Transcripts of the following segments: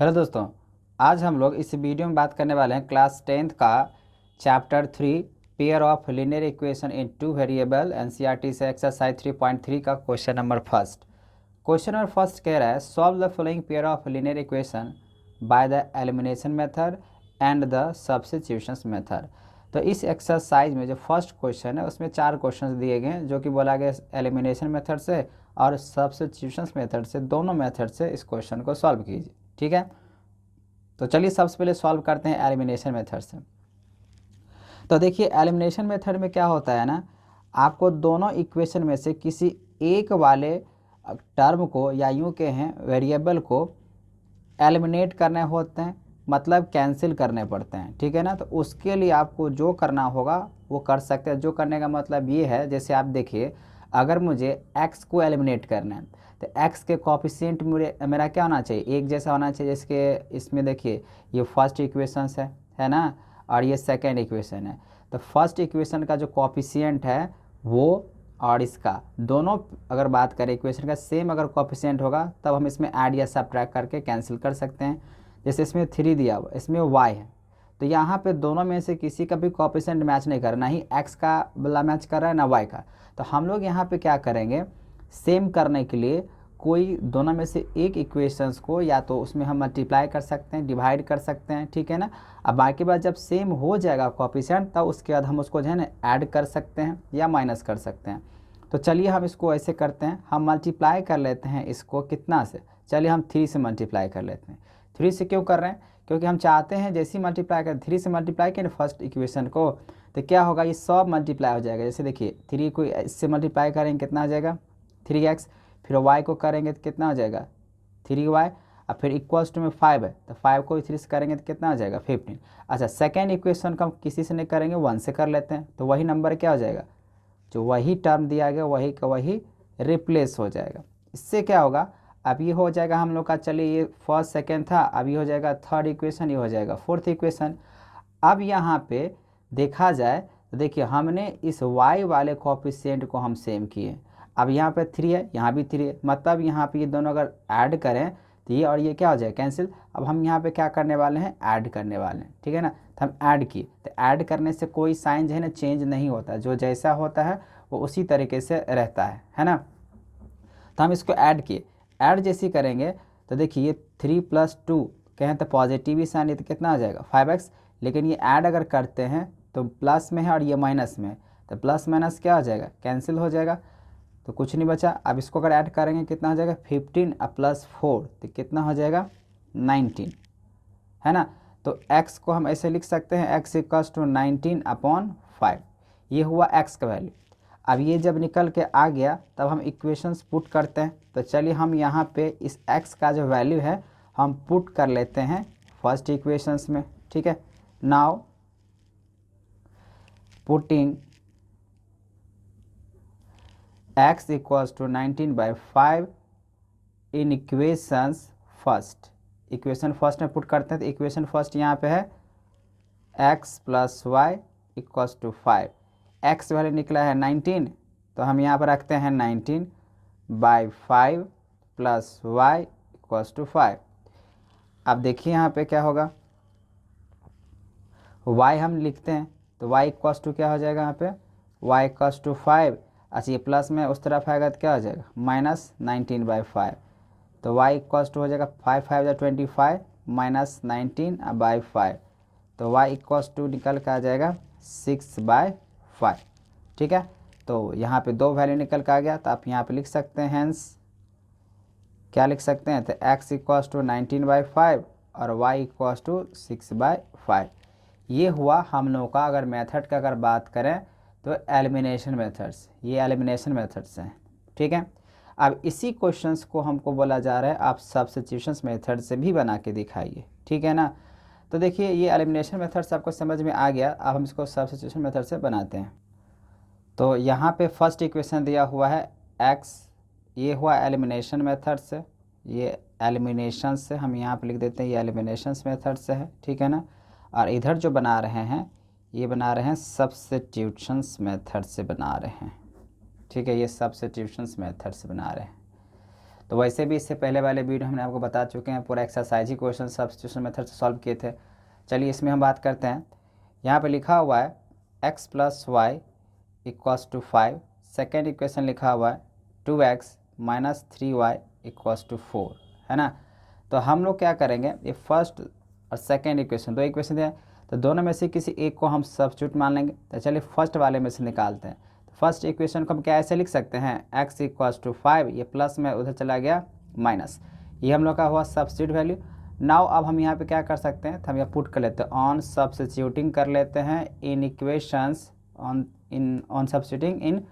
Hello दोस्तों, आज हम लोग इस वीडियो में बात करने वाले हैं क्लास 10th का chapter 3 pair of linear equation in two variable NCERT से एक्सरसाइज 3.3 का क्वेश्चन नंबर फर्स्ट कह रहा है solve the following pair of linear equation by the elimination method and the substitutions method. तो इस एक्सरसाइज में जो फर्स्ट क्वेश्चन है उसमें 4 क्वेश्चन दिए गए हैं, जो कि बोला गया एलिमिनेशन मेथड से और सब्स्टिट्यूशंस मेथड से, दोनों मेथड से इस क्वेश्चन को सॉल्व कीजिए। ठीक है, तो चलिए सबसे पहले सॉल्व करते हैं एलिमिनेशन मेथड से। तो देखिए एलिमिनेशन मेथड में क्या होता है ना, आपको दोनों इक्वेशन में से किसी एक वाले टर्म को या यूँ कहें वेरिएबल को एलिमिनेट करने होते हैं, मतलब कैंसिल करने पड़ते हैं। ठीक है ना, तो उसके लिए आपको जो करना होगा वो कर सकते हैं। जो करने का मतलब ये है, जैसे आप देखिए अगर मुझे x को एलिमिनेट करना है तो x के कोफिशिएंट मेरा क्या होना चाहिए, एक जैसा होना चाहिए। जिसके इसमें देखिए ये फर्स्ट इक्वेशन है ना, और ये सेकेंड इक्वेशन है। तो फर्स्ट इक्वेशन का जो कोफिशिएंट है वो और इसका दोनों अगर बात करें इक्वेशन का सेम अगर कोफिशिएंट होगा तब हम इसमें ऐड या सब्ट्रैक्ट करके कैंसिल कर सकते हैं। जैसे इसमें 3 दिया हुआ, इसमें y है, तो यहाँ पे दोनों में से किसी का भी कोफिशिएंट मैच नहीं कर रहा, ना ही x का वाला मैच कर रहा है ना y का। तो हम लोग यहाँ पे क्या करेंगे, सेम करने के लिए कोई दोनों में से एक इक्वेशंस को या तो उसमें हम मल्टीप्लाई कर सकते हैं, डिवाइड कर सकते हैं। ठीक है ना, अब बाकी बात जब सेम हो जाएगा कोफिशिएंट तब उसके बाद हम उसको जो है ना ऐड कर सकते हैं या माइनस कर सकते हैं। तो चलिए हम इसको ऐसे करते हैं, हम मल्टीप्लाई कर लेते हैं इसको कितना से, चलिए हम 3 से मल्टीप्लाई कर लेते हैं। 3 से क्यों कर रहे हैं, क्योंकि हम चाहते हैं जैसे ही मल्टीप्लाई करें 3 से मल्टीप्लाई करें फर्स्ट इक्वेशन को तो क्या होगा, ये सब मल्टीप्लाई हो जाएगा। जैसे देखिए 3 को इससे मल्टीप्लाई करेंगे कितना आ जाएगा 3x, फिर y को करेंगे तो कितना हो जाएगा 3y, और फिर इक्वल्स टू में 5 है तो 5 को 3 से करेंगे तो कितना हो जाएगा 15। अच्छा, सेकेंड इक्वेशन को हम किसी से नहीं करेंगे 1 से कर लेते हैं, तो वही नंबर क्या हो जाएगा, जो वही टर्म दिया गया वही का वही रिप्लेस हो जाएगा। इससे क्या होगा, अब ये हो जाएगा हम लोग का, चलिए ये फर्स्ट सेकेंड था, अब ये हो जाएगा थर्ड इक्वेशन, ये हो जाएगा फोर्थ इक्वेशन। अब यहाँ पे देखा जाए तो देखिए हमने इस y वाले कोफिशिएंट को हम सेम किए। अब यहाँ पे 3 है, यहाँ भी 3 है, मतलब यहाँ पे ये दोनों अगर ऐड करें तो ये और ये क्या हो जाए कैंसिल। अब हम यहाँ पे क्या करने वाले हैं, ऐड करने वाले हैं। ठीक है ना, तो हम ऐड किए, तो ऐड करने से कोई साइन जो है ना चेंज नहीं होता, जो जैसा होता है वो उसी तरीके से रहता है ना। तो हम इसको ऐड किए, ऐड जैसे ही करेंगे तो देखिए ये 3 + 2 कहें तो पॉजिटिव ही साइन है तो कितना आ जाएगा 5x, लेकिन ये ऐड अगर करते हैं तो प्लस में है और ये माइनस में है, तो प्लस माइनस क्या हो जाएगा कैंसिल हो जाएगा, तो कुछ नहीं बचा। अब इसको अगर ऐड करेंगे कितना हो जाएगा 15 + 4 तो कितना हो जाएगा 19, है ना। तो x को हम ऐसे लिख सकते हैं x = 19/5, ये हुआ x का वैल्यू। अब ये जब निकल के आ गया तब हम इक्वेशंस पुट करते हैं। तो चलिए हम यहाँ पे इस x का जो वैल्यू है हम पुट कर लेते हैं फर्स्ट इक्वेशंस में। ठीक है, नाउ पुटिंग x = 19/5 इन इक्वेशंस फर्स्ट, इक्वेशन फर्स्ट में पुट करते हैं। तो इक्वेशन फर्स्ट यहाँ पे है x + y = 5, x वैल्यू निकला है 19, तो हम यहाँ पर रखते हैं 19/5 + y = 5। अब देखिए यहाँ पे क्या होगा, y हम लिखते हैं तो y = क्या हो जाएगा यहाँ पे y = 5। अच्छा, ये प्लस में उस तरफ आएगा तो क्या हो जाएगा -19/5, तो y = हो जाएगा 5 5 = 25 -19/5, तो y = निकल के आ जाएगा 6/5। ठीक है, तो यहाँ पे 2 वैल्यू निकल के आ गया, तो आप यहाँ पे लिख सकते हैं हेंस क्या लिख सकते हैं, तो x = 19/5 और y = 6/5। ये हुआ हम लोगों का, अगर मेथड का अगर बात करें तो एलिमिनेशन मेथड्स, ये एलिमिनेशन मेथड्स हैं। ठीक है, अब इसी क्वेश्चंस को हमको बोला जा रहा है आप सब्स्टिट्यूशंस मेथड से भी बना के दिखाइए। ठीक है ना, तो देखिए ये एलिमिनेशन मेथड्स आपको समझ में आ गया, अब हम इसको सब्स्टिट्यूशन मेथड से बनाते हैं। तो यहाँ पे फर्स्ट इक्वेशन दिया हुआ है x, ये हुआ एलिमिनेशन मेथड से, ये एलिमिनेशन से हम यहाँ पे लिख देते हैं ये एलिमिनेशन मेथड से है। ठीक है ना, और इधर जो बना रहे हैं ये बना रहे हैं सब्स्टिट्यूशंस मेथड से बना रहे हैं। ठीक है, ये सब्स्टिट्यूशंस मेथड से बना रहे हैं। तो वैसे भी इससे पहले वाले वीडियो हमने आपको बता चुके हैं, पूरा एक्सरसाइज ही क्वेश्चन सब्स्टिट्यूशन मेथड से सॉल्व किए थे। चलिए इसमें हम बात करते हैं। यहाँ पे लिखा हुआ है x + y = 5। सेकेंड इक्वेशन लिखा हुआ है 2x - 3y = 4, है ना। तो हम लोग क्या करेंगे, ये फर्स्ट और सेकेंड इक्वेशन, दो इक्वेशन है, तो दोनों में से किसी एक को हम सब्स्टिट्यूट मान लेंगे। तो चलिए फर्स्ट वाले में से निकालते हैं। तो फर्स्ट इक्वेशन को हम क्या ऐसे लिख सकते हैं, x = 5, ये प्लस में उधर चला गया माइनस, ये हम लोग का हुआ सब्स्टिट्यूट वैल्यू। नाउ अब हम यहाँ पे क्या कर सकते हैं, तो हम यहाँ पुट कर लेते हैं, ऑन सब्स्टिट्यूटिंग कर लेते हैं इन equations, on substituting in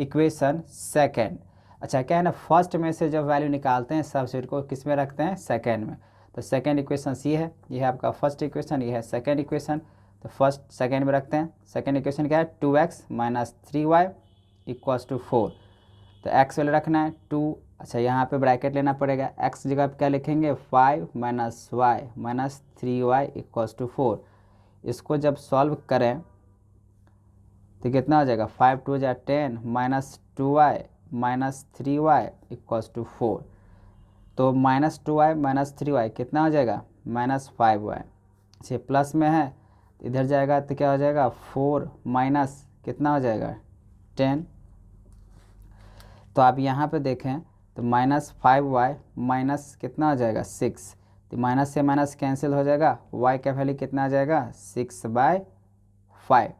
equation second. अच्छा क्या है ना, फर्स्ट में से जब वैल्यू निकालते हैं सब्स्टिट्यूट को किस में रखते हैं, सेकेंड में। तो सेकेंड इक्वेशन ये है आपका फर्स्ट इक्वेशन, ये है सेकेंड इक्वेशन। तो फर्स्ट सेकेंड में रखते हैं। सेकेंड इक्वेशन क्या है, 2x - 3y = 4। तो x वैल्यू रखना है 2। अच्छा यहाँ पे ब्रैकेट लेना पड़ेगा, x जगह पे क्या लिखेंगे, 5 - y - 3y = 4। इसको जब सॉल्व करें तो कितना हो जाएगा, 5 × 2 = 10 - 2y - 3y = 4। तो -2y - 3y कितना हो जाएगा, -5y। अच्छा प्लस में है, इधर जाएगा तो क्या हो जाएगा, 4 माइनस कितना हो जाएगा, 10। तो आप यहाँ पे देखें तो -5y माइनस कितना हो जाएगा, 6। तो माइनस से माइनस कैंसिल हो जाएगा, y का वैल्यू कितना आ जाएगा, 6/5।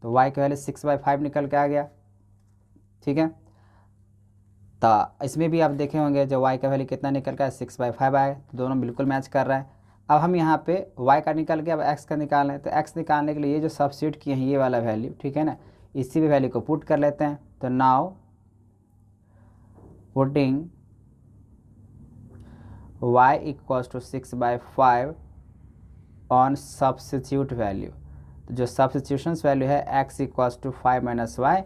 तो y का वैल्यू 6/5 निकल के आ गया, ठीक है। तो इसमें भी आप देखे होंगे जो y का वैल्यू कितना निकल गया, 6/5 आया। तो दोनों बिल्कुल मैच कर रहा है। अब हम यहाँ पे y का निकल गया, अब x का निकाल रहे हैं। तो x निकालने के लिए ये जो सब्स्टिट्यूट किए हैं ये वाला वैल्यू, ठीक है ना, इसी भी वैल्यू को पुट कर लेते हैं। तो now putting y = 6/5 on substitute value. तो जो सब्स्टिट्यूशंस वैल्यू है x = 5 - y,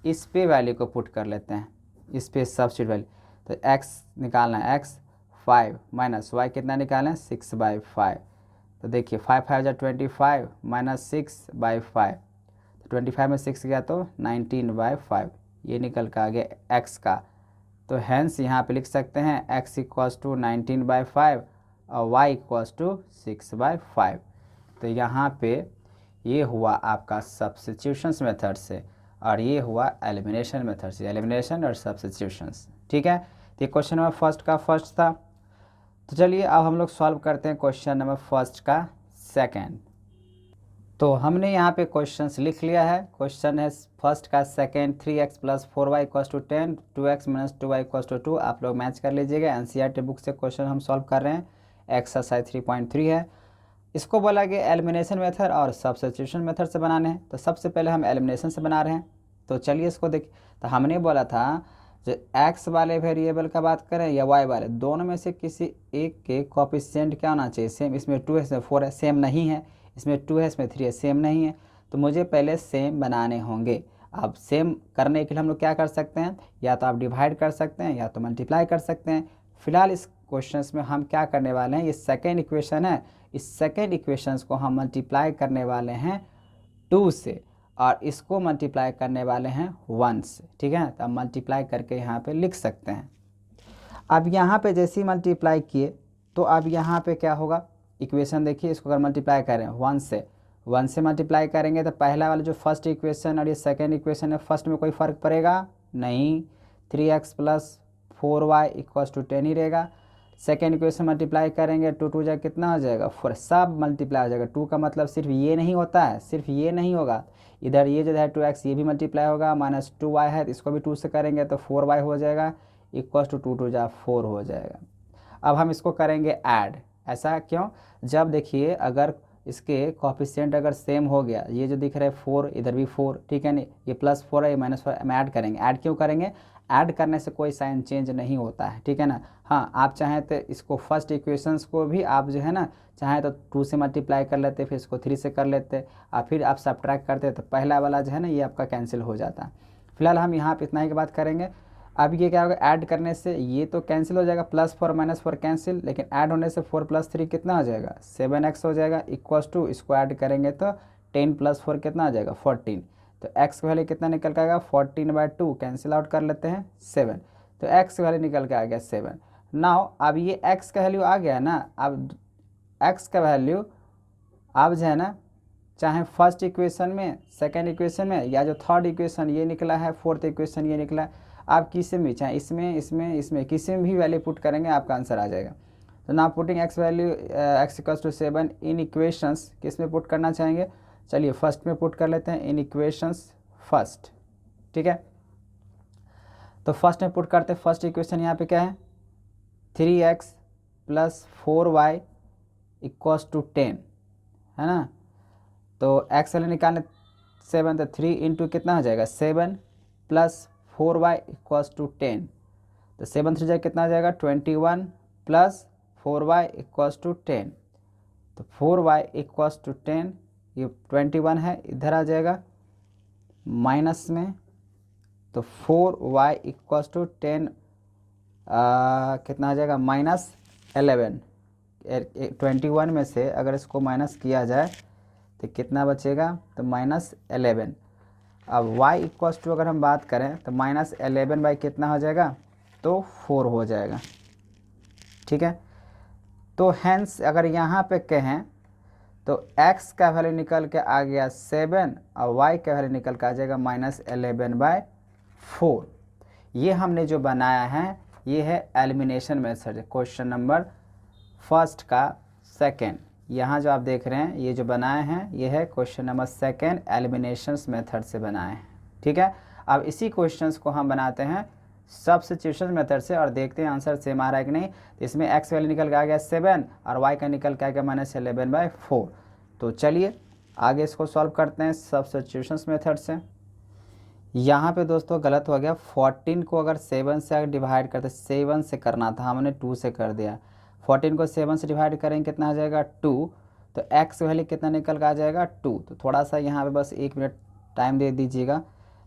इस पे वैल्यू को पुट कर लेते हैं, इस पे सब्स्टिट्यूट वैल्यू। तो x निकालना है, x 5 - y कितना निकालें, 6/5। तो देखिए 5 × 5 = 25 - 6/5। तो 25 में 6 गया तो 19/5, ये निकल कर आ गया x का। तो हैंस यहाँ पे लिख सकते हैं x = 19/5 और y = 6/5। तो यहाँ पे ये हुआ आपका सब्स्टिट्यूशंस मेथड से, और ये हुआ एलिमिनेशन मेथड से, एलिमिनेशन और सब्स्टिट्यूशंस, ठीक है। तो ये क्वेश्चन नंबर फर्स्ट का फर्स्ट था। तो चलिए अब हम लोग सॉल्व करते हैं क्वेश्चन नंबर फर्स्ट का सेकंड। तो हमने यहाँ पे क्वेश्चंस लिख लिया है। क्वेश्चन है फर्स्ट का second, 3x + 4y = 10, 2x - 2y = 2। आप लोग मैच कर लीजिएगा, एनसीईआरटी बुक से क्वेश्चन हम सॉल्व कर रहे हैं, एक्सरसाइज 3.3 है। इसको बोला गया एलिमिनेशन मेथड और सब्स्टिट्यूशन मेथड से बनाने हैं। तो सबसे पहले हम एलिमिनेशन से बना रहे हैं। तो चलिए इसको देखिए। तो हमने बोला था जो x वाले वेरिएबल का बात करें या y वाले, दोनों में से किसी एक के कोएफिशिएंट क्या होना चाहिए, सेम। इसमें 2 है, इसमें 4 है, सेम नहीं है। इसमें 2 है, इसमें 3 है, सेम नहीं है। तो मुझे पहले सेम बनाने होंगे। अब सेम करने के लिए हम लोग क्या कर सकते हैं, या तो आप डिवाइड कर सकते हैं या तो मल्टीप्लाई कर सकते हैं। फिलहाल इस क्वेश्चन में हम क्या करने वाले हैं, ये सेकेंड इक्वेशन है, इस सेकेंड इक्वेशंस को हम मल्टीप्लाई करने वाले हैं 2 से, और इसको मल्टीप्लाई करने वाले हैं 1 से, ठीक है। तो अब मल्टीप्लाई करके यहाँ पे लिख सकते हैं। अब यहाँ पे जैसे ही मल्टीप्लाई किए तो अब यहाँ पे क्या होगा, इक्वेशन देखिए, इसको अगर मल्टीप्लाई करें 1 से मल्टीप्लाई करेंगे तो पहला वाला जो फर्स्ट इक्वेशन और ये सेकेंड इक्वेशन है, फर्स्ट में कोई फ़र्क पड़ेगा नहीं, 3x + 4y = 10 ही रहेगा। सेकेंड इक्वेशन मल्टीप्लाई करेंगे, 2 × 2 = कितना हो जाएगा, 4, सब मल्टीप्लाई हो जाएगा। 2 का मतलब सिर्फ ये नहीं होता है, सिर्फ ये नहीं होगा, इधर ये जो है 2x ये भी मल्टीप्लाई होगा, -2y है तो इसको भी 2 से करेंगे तो 4y हो जाएगा, = 2 × 2 = 4 हो जाएगा। अब हम इसको करेंगे ऐड। ऐसा क्यों, जब देखिए अगर इसके कोएफिशिएंट अगर सेम हो गया, ये जो दिख रहा है 4, इधर भी 4, ठीक है नहीं, ये +4 है, ये -4, हम ऐड करेंगे। ऐड क्यों करेंगे, ऐड करने से कोई साइन चेंज नहीं होता है, ठीक है ना। हाँ आप चाहें तो इसको फर्स्ट इक्वेशंस को भी आप जो है ना, चाहें तो 2 से मल्टीप्लाई कर लेते, फिर इसको 3 से कर लेते, और फिर आप सब्ट्रैक्ट करते तो पहला वाला जो है ना ये आपका कैंसिल हो जाता। फिलहाल हम यहाँ पे इतना ही की बात करेंगे। अब ये क्या होगा, ऐड करने से ये तो कैंसिल हो जाएगा, +4 -4 कैंसिल, लेकिन ऐड होने से 4 + 3 कितना हो जाएगा, 7x हो जाएगा, = इसको ऐड करेंगे तो 10 + 4 कितना आ जाएगा, 14। तो x का वैल्यू कितना निकल के आएगा, 14/2, कैंसिल आउट कर लेते हैं 7। तो x का वैल्यू निकल के आ गया 7। नाउ अब ये x का वैल्यू आ गया ना, अब x का वैल्यू अब जो है ना, चाहे फर्स्ट इक्वेशन में, सेकंड इक्वेशन में, या जो थर्ड इक्वेशन ये निकला है, फोर्थ इक्वेशन ये निकला है, आप किसी में, चाहे इसमें किसी में भी वैल्यू पुट करेंगे आपका आंसर आ जाएगा। तो now putting x value x equals to 7 in equations, किस में पुट करना चाहेंगे, चलिए फर्स्ट में पुट कर लेते हैं, इन इक्वेशंस फर्स्ट, ठीक है। तो फर्स्ट में पुट करते हैं, फर्स्ट इक्वेशन यहाँ पे क्या है, 3x plus 4y equals to 10, है ना। तो x वैल्यू निकालने 7, तो 3 इंटू कितना हो जाएगा 7 प्लस 4y इक्वल्स टू 10, तो 7 3 जाए कितना आ जाएगा 21 प्लस 4y इक्वल्स टू 10, तो 4y इक्वल्स टू 10, ये 21 है इधर आ जाएगा माइनस में, तो 4y इक्वल्स टू 10 कितना आ जाएगा -11। 21 में से अगर इसको माइनस किया जाए तो कितना बचेगा, तो -11। अब y इक्वल्स टू अगर हम बात करें तो -11 बाई कितना हो जाएगा, तो 4 हो जाएगा, ठीक है। तो हैंस अगर यहाँ पे कहें तो x का वैल्यू निकल के आ गया 7 और y का वैल्यू निकल के आ जाएगा -11/4। ये हमने जो बनाया है ये है elimination method, question number first का सेकंड। यहाँ जो आप देख रहे हैं ये जो बनाए हैं ये है question number second, eliminations method से बनाए हैं, ठीक है। अब इसी क्वेश्चंस को हम बनाते हैं सब्स्टिट्यूशन मेथड से और देखते हैं आंसर सेम आ रहा है कि नहीं। तो इसमें x वैल्यू निकल के आ गया 7 और y का निकल के आ गया -11/4। तो चलिए आगे इसको सॉल्व करते हैं सब्स्टिट्यूशन मेथड से। यहाँ पे दोस्तों गलत हो गया, 14 को अगर 7 से अगर डिवाइड करते, 7 से करना था हमने 2 से कर दिया। 14 को 7 से डिवाइड करेंगे कितना आ जाएगा 2, तो x वैल्यू कितना निकल के आ जाएगा 2। तो थोड़ा सा यहाँ पे बस 1 मिनट टाइम दे दीजिएगा।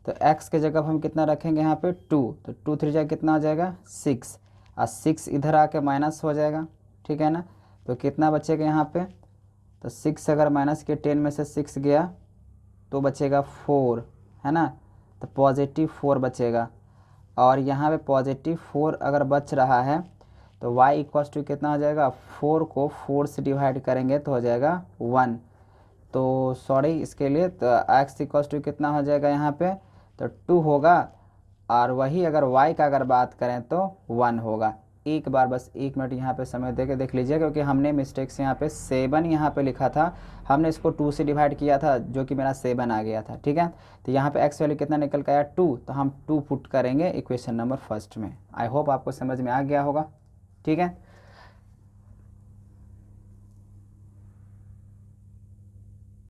तो x के जगह हम कितना रखेंगे यहाँ पे 2, तो 2 3 जाए कितना आ जाएगा 6, और 6 इधर आके माइनस हो जाएगा, ठीक है ना। तो कितना बचेगा यहाँ पे, तो 6 अगर माइनस के 10 में से 6 गया तो बचेगा 4, है ना। तो +4 बचेगा, और यहाँ पे +4 अगर बच रहा है तो y इक्वल्स टू कितना हो जाएगा, 4 को 4 से डिवाइड करेंगे तो हो जाएगा 1। तो सॉरी इसके लिए, तो x इक्वल्स टू कितना हो जाएगा यहाँ पे, तो 2 होगा, और वही अगर y का अगर बात करें तो 1 होगा। एक बार बस 1 मिनट यहाँ पे समय दे के देख लीजिए, क्योंकि हमने मिस्टेक से यहाँ पे 7 यहाँ पे लिखा था, हमने इसको 2 से डिवाइड किया था जो कि मेरा 7 आ गया था, ठीक है। तो यहाँ पे x वैल्यू कितना निकल के आया 2, तो हम 2 पुट करेंगे इक्वेशन नंबर फर्स्ट में। आई होप आपको समझ में आ गया होगा, ठीक है।